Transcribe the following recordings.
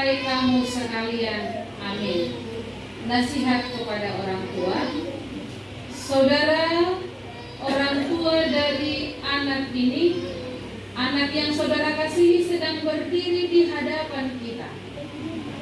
menyertai kamu sekalian. Amin. Nasihat kepada orang tua. Saudara, orang tua dari anak ini, anak yang saudara kasihi sedang berdiri di hadapan kita.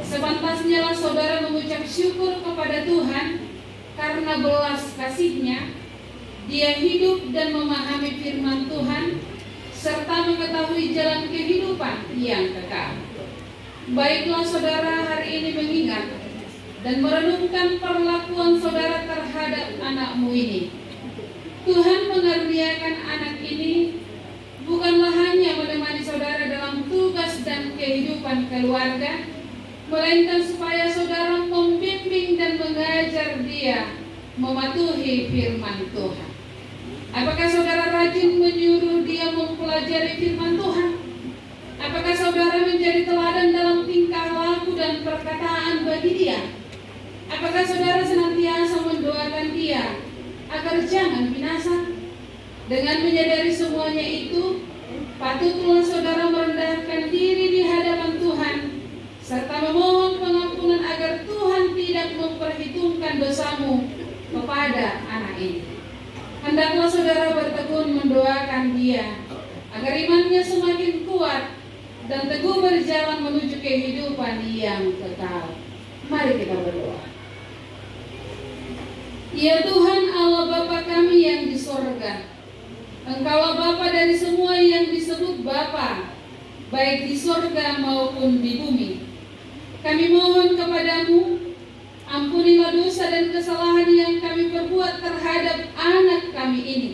Sepantasnya saudara mengucap syukur kepada Tuhan karena belas kasih-Nya. Dia hidup dan memahami firman Tuhan serta mengetahui jalan kehidupan yang kekal. Baiklah saudara hari ini mengingat dan merenungkan perlakuan saudara terhadap anakmu ini. Tuhan mengaruniakan anak ini bukanlah hanya menemani saudara dalam tugas dan kehidupan keluarga, melainkan supaya saudara membimbing dan mengajar dia mematuhi firman Tuhan. Apakah saudara rajin menyuruh dia mempelajari firman Tuhan? Apakah saudara menjadi teladan dalam tingkah laku dan perkataan bagi dia? Apakah saudara senantiasa mendoakan dia agar jangan binasa? Dengan menyadari semuanya itu, patutlah saudara merendahkan diri di hadapan Tuhan serta memohon pengampunan agar Tuhan tidak memperhitungkan dosamu kepada anak ini. Hendaklah saudara bertekun mendoakan dia agar imannya semakin kuat dan teguh berjalan menuju kehidupan yang kekal. Mari kita berdoa. Ya Tuhan Allah Bapa kami yang di sorga, Engkaulah Bapa dari semua yang disebut Bapa, baik di sorga maupun di bumi. Kami mohon kepadamu, ampunilah dosa dan kesalahan yang kami perbuat terhadap anak kami ini.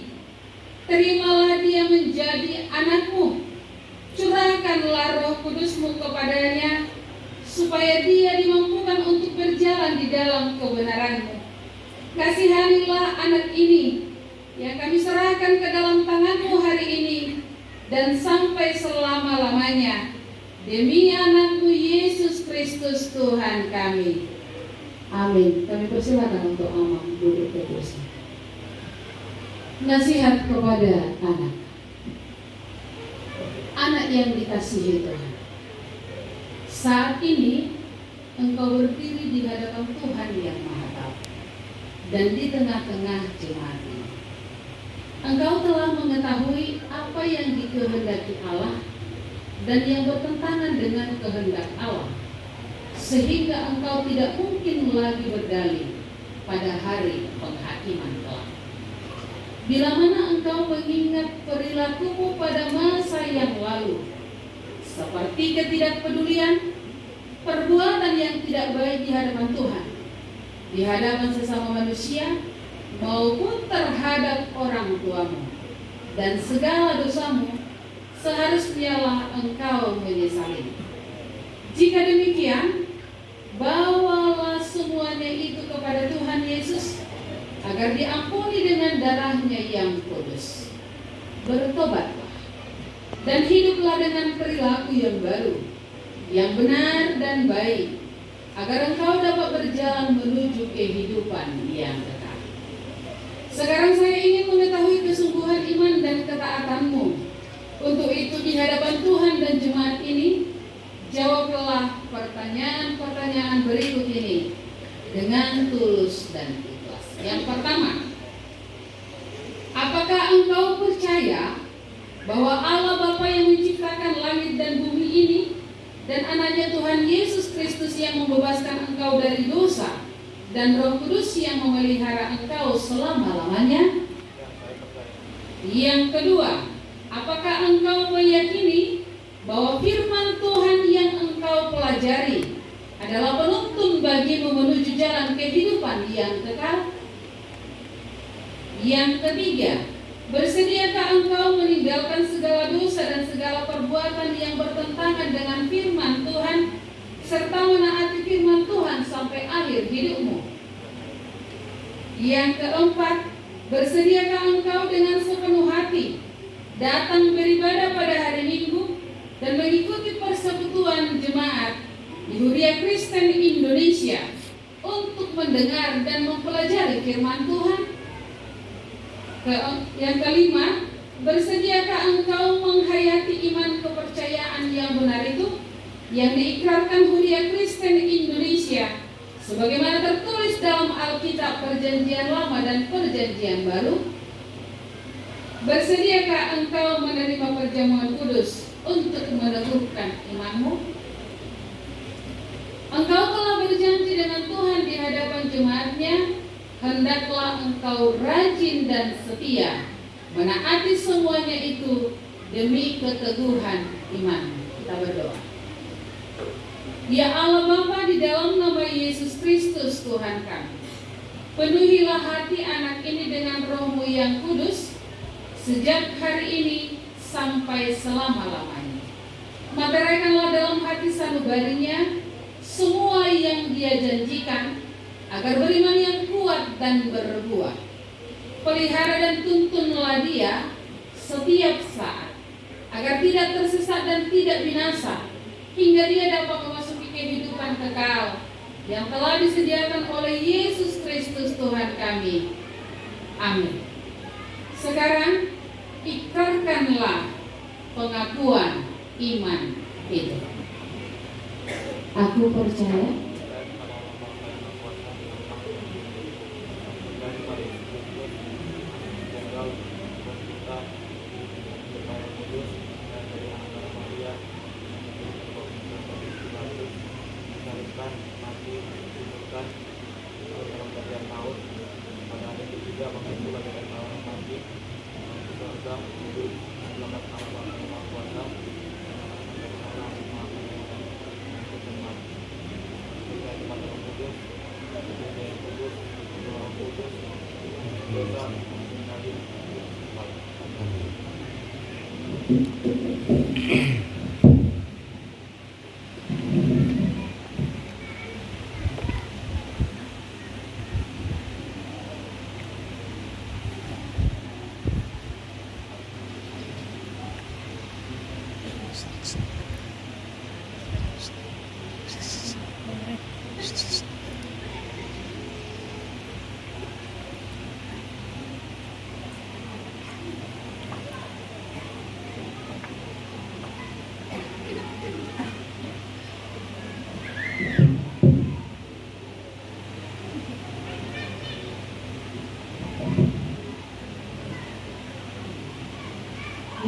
Terimalah dia menjadi anak-Mu. Curahkanlah Roh Kudus-Mu kepadanya, supaya dia dimampukan untuk berjalan di dalam kebenaran-Mu. Kasihanilah anak ini yang kami serahkan ke dalam tangan-Mu hari ini dan sampai selama-lamanya. Demi anak-Mu Yesus Kristus Tuhan kami. Amin. Kami persilakan untuk Amang duduk ke kursi. Nasihat kepada anak. Anak yang dikasihi Tuhan. Saat ini engkau berdiri di hadapan Tuhan yang Maha Tahu dan di tengah-tengah jemaat ini. Engkau telah mengetahui apa yang dikehendaki Allah dan yang bertentangan dengan kehendak Allah, sehingga engkau tidak mungkin lagi berdalih pada hari penghakiman kelak. Bila mana engkau mengingat perilakumu pada masa yang lalu, seperti ketidakpedulian, perbuatan yang tidak baik di hadapan Tuhan, di hadapan sesama manusia, maupun terhadap orang tuamu, dan segala dosamu, seharusnya engkau menyesali. Jika demikian, bawalah semuanya itu kepada Tuhan Yesus agar diampuni dengan darah-Nya yang kudus. Bertobatlah dan hiduplah dengan perilaku yang baru, yang benar dan baik, agar engkau dapat berjalan menuju kehidupan yang kekal. Sekarang saya ingin mengetahui kesungguhan iman dan ketaatanmu. Untuk itu di hadapan Tuhan dan jemaat ini, jawablah pertanyaan-pertanyaan berikut ini dengan tulus dan ikhlas. Yang pertama, apakah engkau percaya bahwa Allah Bapa yang menciptakan langit dan bumi ini dan anaknya Tuhan Yesus Kristus yang membebaskan engkau dari dosa dan Roh Kudus yang memelihara engkau selama-lamanya? Yang kedua, apakah engkau meyakini bahwa firman Tuhan yang engkau pelajari adalah penuntun bagimu menuju jalan kehidupan yang kekal? Yang ketiga, bersediakah engkau meninggalkan segala dosa dan segala perbuatan yang bertentangan dengan firman Tuhan serta menaati firman Tuhan sampai akhir hidupmu? Yang keempat, bersediakah engkau dengan sepenuh hati datang beribadah pada hari Minggu dan mengikuti persekutuan jemaat di Huria Kristen Indonesia untuk mendengar dan mempelajari firman Tuhan? Yang kelima, bersediakah engkau menghayati iman kepercayaan yang benar itu yang diikrarkan Huria Kristen Indonesia sebagaimana tertulis dalam Alkitab Perjanjian Lama dan Perjanjian Baru? Bersediakah engkau menerima perjamuan kudus untuk meneguhkan imanmu? Engkau telah berjanji dengan Tuhan di hadapan jemaatnya, hendaklah engkau rajin dan setia menaati semuanya itu demi keteguhan iman. Kita berdoa. Ya Allah Bapa, di dalam nama Yesus Kristus Tuhan kami, penuhilah hati anak ini dengan Roh-Mu yang kudus sejak hari ini sampai selama-lamanya. Materaikanlah dalam hati sanubarinya semua yang dia janjikan, agar beriman yang kuat dan berbuah. Pelihara dan tuntunlah dia setiap saat, agar tidak tersesat dan tidak binasa, hingga dia dapat memasuki kehidupan kekal yang telah disediakan oleh Yesus Kristus Tuhan kami. Amin. Sekarang ikrarkanlah pengakuan iman itu. Aku percaya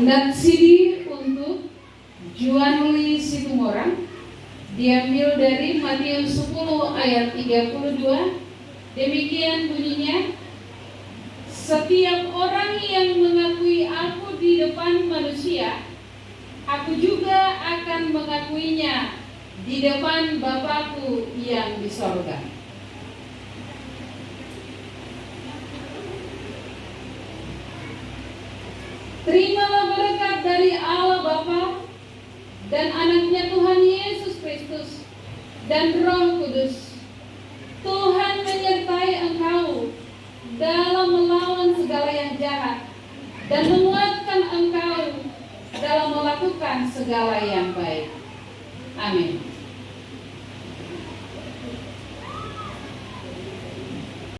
Natsidi untuk Juan Lee Situmorang diambil dari Matius 10 ayat 32. Demikian bunyinya, setiap orang yang mengakui aku di depan manusia, aku juga akan mengakuinya di depan Bapakku yang di sorga. Terimalah berkat dari Allah Bapa dan anaknya Tuhan Yesus Kristus dan Roh Kudus. Tuhan menyertai engkau dalam melawan segala yang jahat dan menguatkan engkau dalam melakukan segala yang baik. Amin.